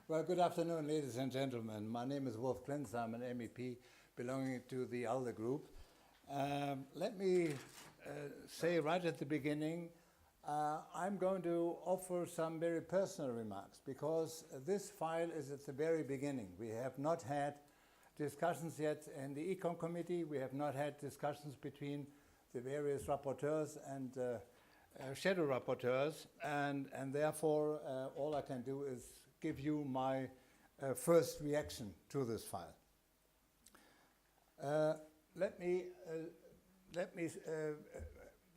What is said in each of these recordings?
Well, good afternoon, ladies and gentlemen. My name is Wolf Klinz. I'm an MEP belonging to the ALDE group. Let me say right at the beginning, I'm going to offer some very personal remarks because this file is at the very beginning. We have not had discussions yet in the Econ Committee. We have not had discussions between the various rapporteurs and shadow rapporteurs, and therefore all I can do is give you my first reaction to this file. Let me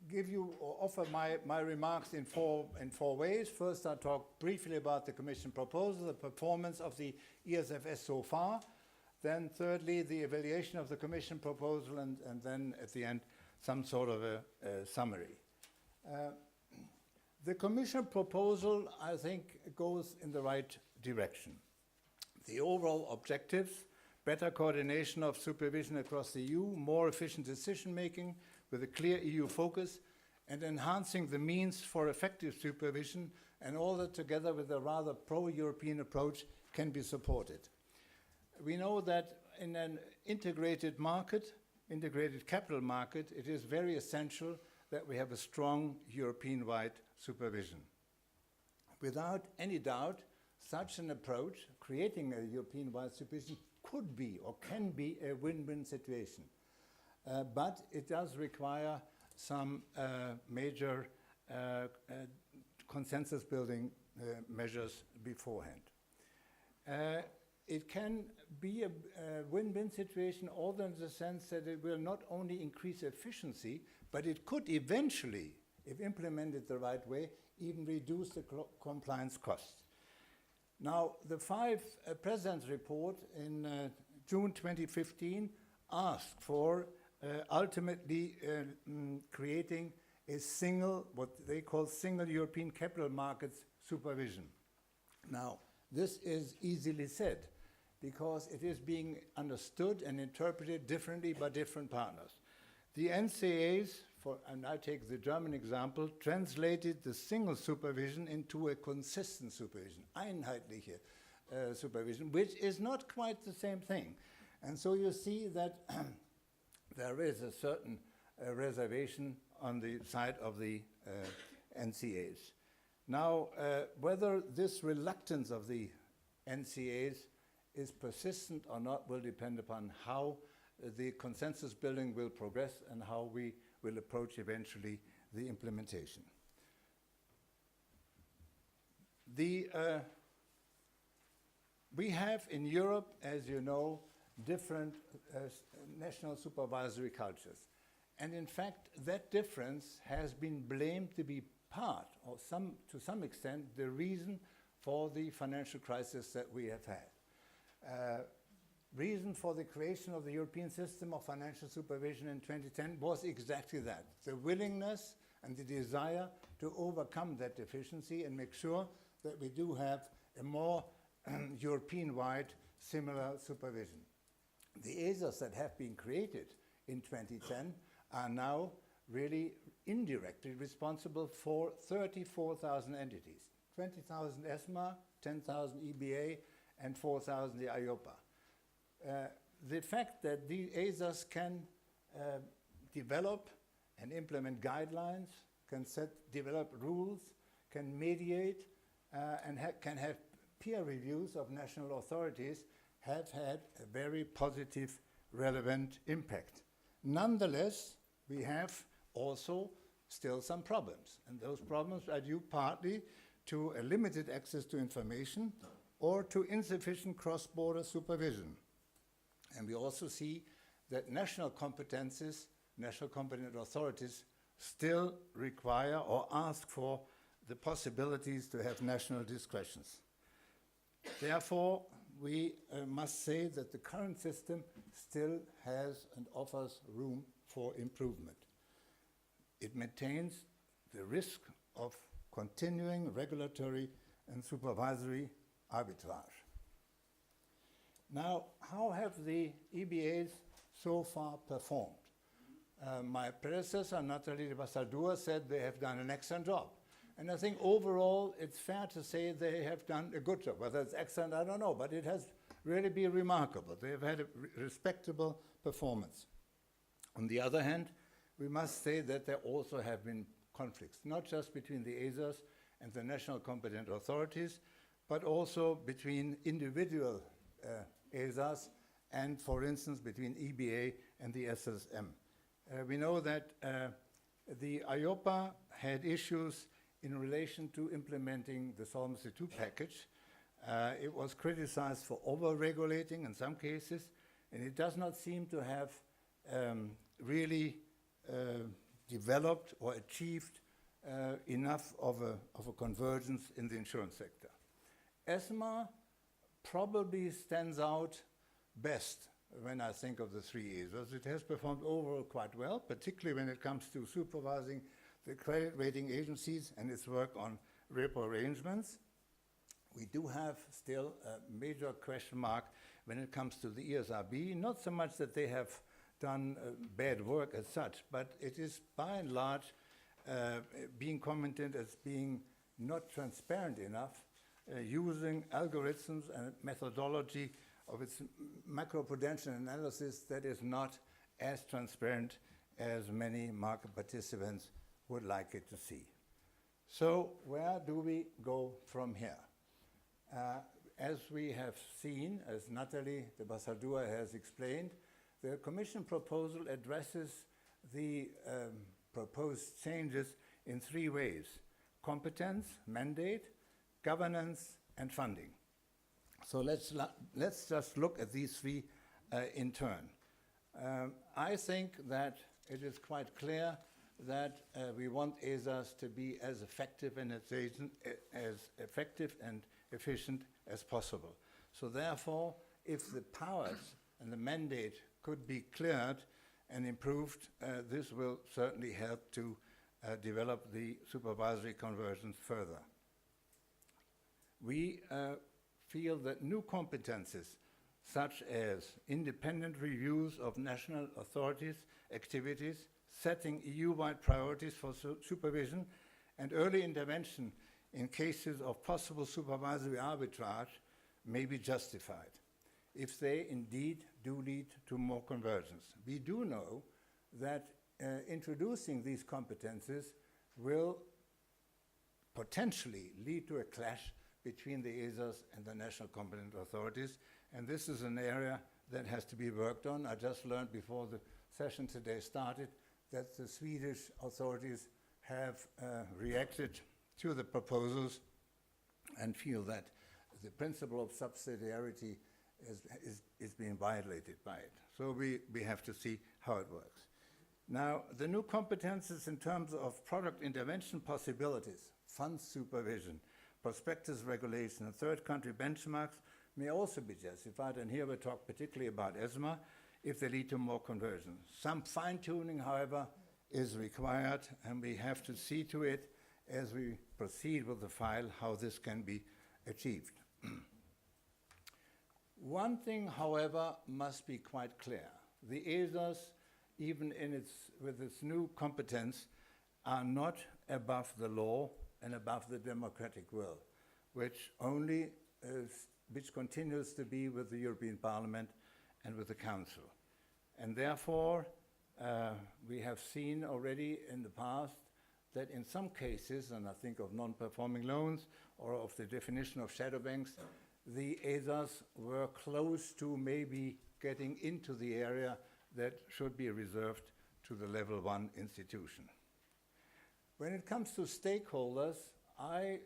give you or offer my remarks in four ways. First, I'll talk briefly about the Commission proposal, the performance of the ESFS so far. Then, thirdly, the evaluation of the Commission proposal, and then at the end, some sort of a summary. The Commission proposal, I think, goes in the right direction. The overall objectives: better coordination of supervision across the EU, more efficient decision-making with a clear EU focus, and enhancing the means for effective supervision, and all that together with a rather pro-European approach can be supported. We know that in an integrated market, integrated capital market, it is very essential that we have a strong European-wide supervision. Without any doubt, such an approach, creating a European-wide supervision, could be or can be a win-win situation. But it does require some major consensus-building measures beforehand. It can be a win-win situation also in the sense that it will not only increase efficiency, but it could eventually, if implemented the right way, even reduce the compliance costs. Now, the five President's report in June 2015 asked for ultimately creating a single, what they call single European capital markets supervision. Now, this is easily said because it is being understood and interpreted differently by different partners. The NCAs, and I take the German example, translated the single supervision into a consistent supervision, einheitliche supervision, which is not quite the same thing. And so you see that there is a certain reservation on the side of the NCAs. Now, whether this reluctance of the NCAs is persistent or not will depend upon how the consensus building will progress and how we will approach eventually the implementation. We have in Europe, as you know, different national supervisory cultures. And in fact, that difference has been blamed to be part, or to some extent, the reason for the financial crisis that we have had. Reason for the creation of the European system of financial supervision in 2010 was exactly that, the willingness and the desire to overcome that deficiency and make sure that we do have a more European-wide similar supervision. The ESAs that have been created in 2010 are now really indirectly responsible for 34,000 entities, 20,000 ESMA, 10,000 EBA, and 4,000 the IOPA. The fact that the ESAs can develop and implement guidelines, can develop rules, can mediate, and can have peer reviews of national authorities have had a very positive, relevant impact. Nonetheless, we have also still some problems, and those problems are due partly to a limited access to information or to insufficient cross-border supervision. And we also see that national competences, national competent authorities still require or ask for the possibilities to have national discretions. Therefore, we must say that the current system still has and offers room for improvement. It maintains the risk of continuing regulatory and supervisory arbitrage. Now, how have the EBAs so far performed? My predecessor, Nathalie de Bassaldua, said they have done an excellent job. And I think overall, it's fair to say they have done a good job. Whether it's excellent, I don't know, but it has really been remarkable. They have had a respectable performance. On the other hand, we must say that there also have been conflicts, not just between the ESAs and the national competent authorities, but also between individual ESAs and, for instance, between EBA and the SSM. We know that the IOPA had issues in relation to implementing the Solvency II package. It was criticized for over-regulating in some cases, and it does not seem to have really developed or achieved enough of a convergence in the insurance sector. ESMA probably stands out best when I think of the three ESAs. It has performed overall quite well, particularly when it comes to supervising the credit rating agencies and its work on repo arrangements. We do have still a major question mark when it comes to the ESRB, not so much that they have done bad work as such, but it is by and large being commented as being not transparent enough, using algorithms and methodology of its macroprudential analysis that is not as transparent as many market participants would like it to see. So where do we go from here? As we have seen, as Nathalie de Bassadua has explained, the Commission proposal addresses the proposed changes in three ways: competence, mandate, governance, and funding. So let's just look at these three in turn. I think that it is quite clear that we want ESAs to be as effective and efficient as possible. So therefore, if the powers and the mandate could be cleared and improved, this will certainly help to develop the supervisory convergence further. We feel that new competences, such as independent reviews of national authorities' activities, setting EU-wide priorities for supervision, and early intervention in cases of possible supervisory arbitrage may be justified, if they indeed do lead to more convergence. We do know that introducing these competences will potentially lead to a clash between the ESAs and the national competent authorities, and this is an area that has to be worked on. I just learned before the session today started that the Swedish authorities have reacted to the proposals and feel that the principle of subsidiarity is being violated by it. So we have to see how it works. Now, the new competences in terms of product intervention possibilities, fund supervision, prospectus regulation, and third country benchmarks may also be justified, and here we talk particularly about ESMA, if they lead to more conversion. Some fine-tuning, however, is required, and we have to see to it as we proceed with the file how this can be achieved. One thing, however, must be quite clear. The ESAs, even with its new competence, are not above the law and above the democratic will, which continues to be with the European Parliament and with the Council. And therefore, we have seen already in the past that in some cases, and I think of non-performing loans or of the definition of shadow banks, the ESAs were close to maybe getting into the area that should be reserved to the level 1 institution. When it comes to stakeholders, I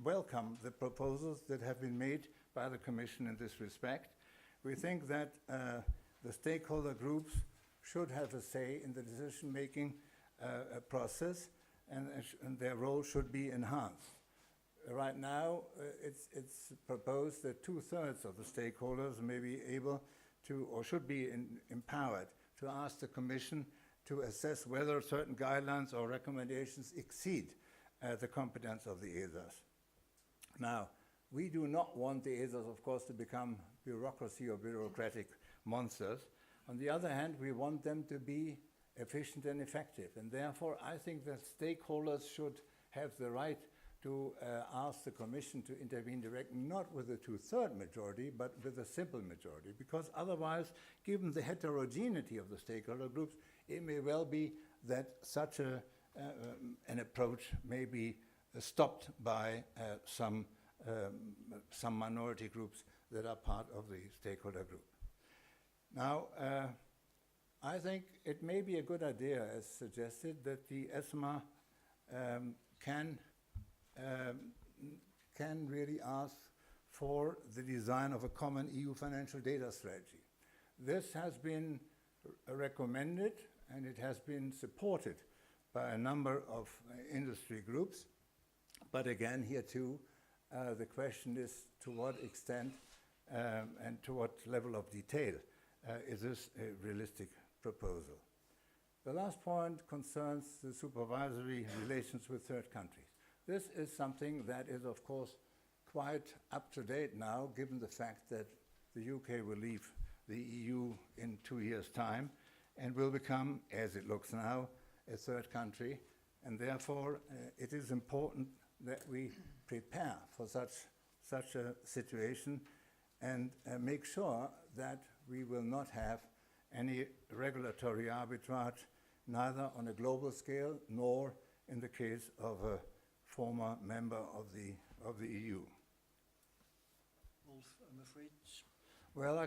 welcome the proposals that have been made by the Commission in this respect. We think that the stakeholder groups should have a say in the decision-making process, and their role should be enhanced. Right now, it's proposed that 2/3 of the stakeholders may be able to, or should be empowered to ask the Commission to assess whether certain guidelines or recommendations exceed the competence of the ESAs. Now, we do not want the ESAs, of course, to become bureaucracy or bureaucratic monsters. On the other hand, we want them to be efficient and effective. And therefore, I think that stakeholders should have the right to ask the Commission to intervene directly, not with a 2/3 majority, but with a simple majority, because otherwise, given the heterogeneity of the stakeholder groups, it may well be that such an approach may be stopped by some minority groups that are part of the stakeholder group. Now, I think it may be a good idea, as suggested, that the ESMA can really ask for the design of a common EU financial data strategy. This has been recommended and it has been supported by a number of industry groups. But again, here too, the question is to what extent and to what level of detail is this a realistic proposal. The last point concerns the supervisory relations with third countries. This is something that is, of course, quite up to date now, given the fact that the UK will leave the EU in 2 years' time and will become, as it looks now, a third country. And therefore, it is important that we prepare for such a situation and make sure that we will not have any regulatory arbitrage, neither on a global scale nor in the case of a former member of the EU. Wolf, I'm afraid. Well,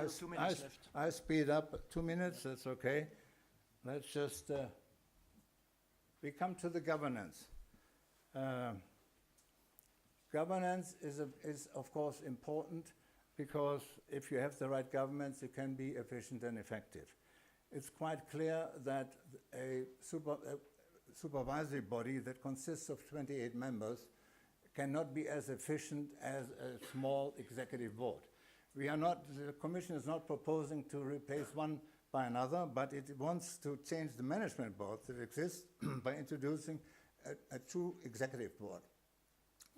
Still 2 minutes left. I speed up 2 minutes, that's okay. Let's just, we come to the governance. Governance is of course important, because if you have the right governance, you can be efficient and effective. It's quite clear that a supervisory body that consists of 28 members cannot be as efficient as a small executive board. The Commission is not proposing to replace one by another, but it wants to change the management board that exists by introducing a true executive board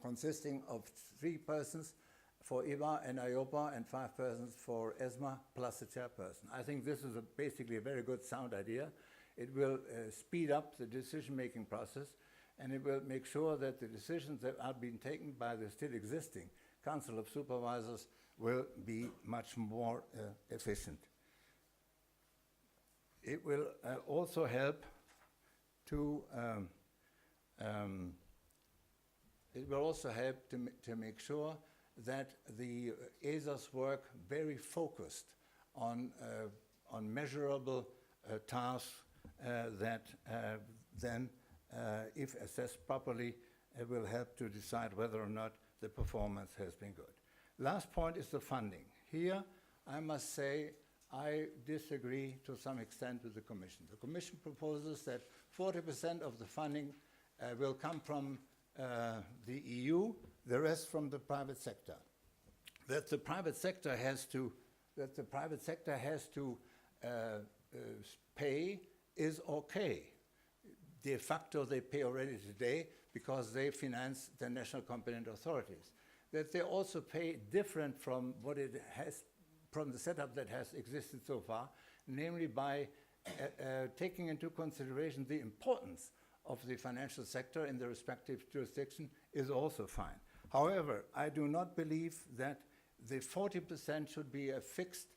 consisting of 3 persons for EBA and IOPA and 5 persons for ESMA plus a chairperson. I think this is basically a very good, sound idea. It will speed up the decision-making process, and it will make sure that the decisions that are being taken by the still existing Council of Supervisors will be much more efficient. It will also help to to make sure that the ESAs work very focused on measurable tasks that then, if assessed properly, will help to decide whether or not the performance has been good. Last point is the funding. Here, I must say, I disagree to some extent with the Commission. The Commission proposes that 40% of the funding will come from the EU, the rest from the private sector. That the private sector has to pay is okay. De facto, they pay already today because they finance the national competent authorities. That they also pay different from what it has, from the setup that has existed so far, namely by taking into consideration the importance of the financial sector in the respective jurisdiction is also fine. However, I do not believe that the 40% should be a fixed,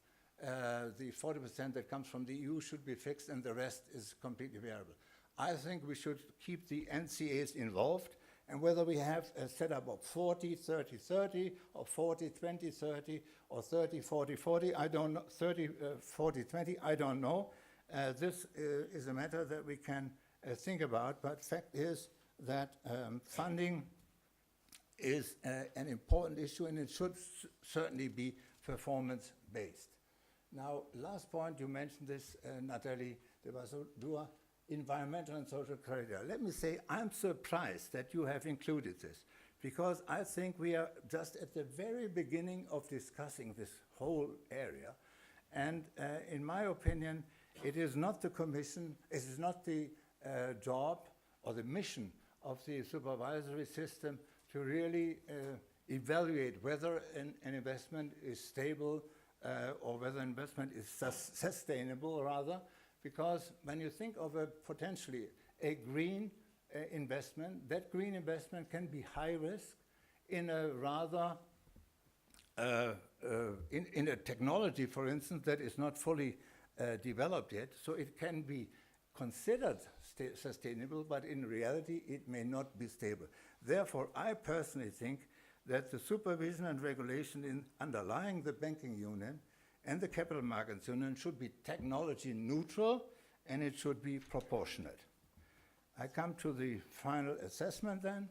the 40% that comes from the EU should be fixed and the rest is completely variable. I think we should keep the NCAs involved, and whether we have a setup of 40, 30, 30, or 40, 20, 30, or 30, 40, 40, I don't know, 30, 40, 20, I don't know. This is a matter that we can think about, but fact is that funding is an important issue, and it should certainly be performance-based. Now, last point, you mentioned this, Nathalie de Bassodoua, environmental and social criteria. Let me say, I'm surprised that you have included this, because I think we are just at the very beginning of discussing this whole area. And in my opinion, it is not the Commission, it is not the job or the mission of the supervisory system to really evaluate whether an investment is stable or whether investment is sustainable, rather. because when you think of a potentially a green investment, that green investment can be high risk in a rather in a technology, for instance, that is not fully developed yet. So it can be considered sustainable, but in reality it may not be stable. Therefore, I personally think that the supervision and regulation in underlying the banking union and the capital markets union should be technology neutral, and it should be proportionate. I come to the final assessment then.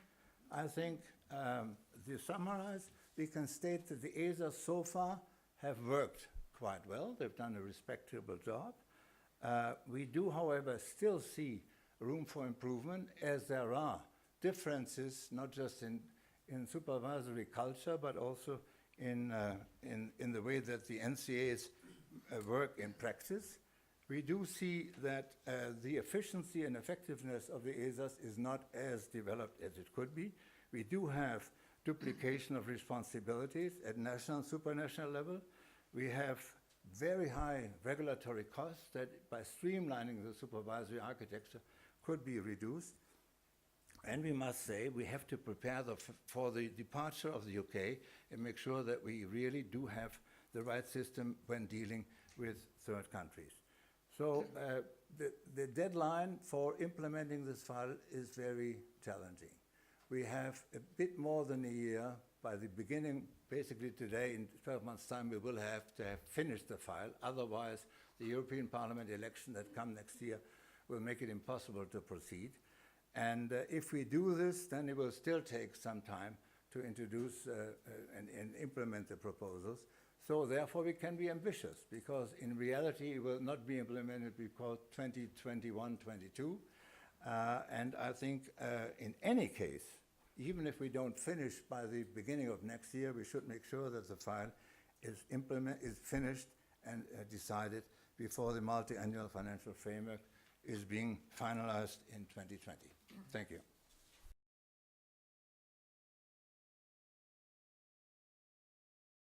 I think to summarize, we can state that the ESAs so far have worked quite well. They've done a respectable job. We do, however, still see room for improvement, as there are differences, not just in supervisory culture, but also in the way that the NCAs work in practice. We do see that the efficiency and effectiveness of the ESAs is not as developed as it could be. We do have duplication of responsibilities at national and supranational level. We have very high regulatory costs that, by streamlining the supervisory architecture, could be reduced. And we must say we have to prepare for the departure of the UK and make sure that we really do have the right system when dealing with third countries. So the deadline for implementing this file is very challenging. We have a bit more than a year. By the beginning, basically today, in 12 months' time, we will have to have finished the file. Otherwise, the European Parliament election that come next year will make it impossible to proceed. And if we do this, then it will still take some time to introduce and implement the proposals. So therefore, we can be ambitious, because in reality, it will not be implemented before 2021-22. And I think in any case, even if we don't finish by the beginning of next year, we should make sure that the file is finished and decided before the multi-annual financial framework is being finalized in 2020. Thank you.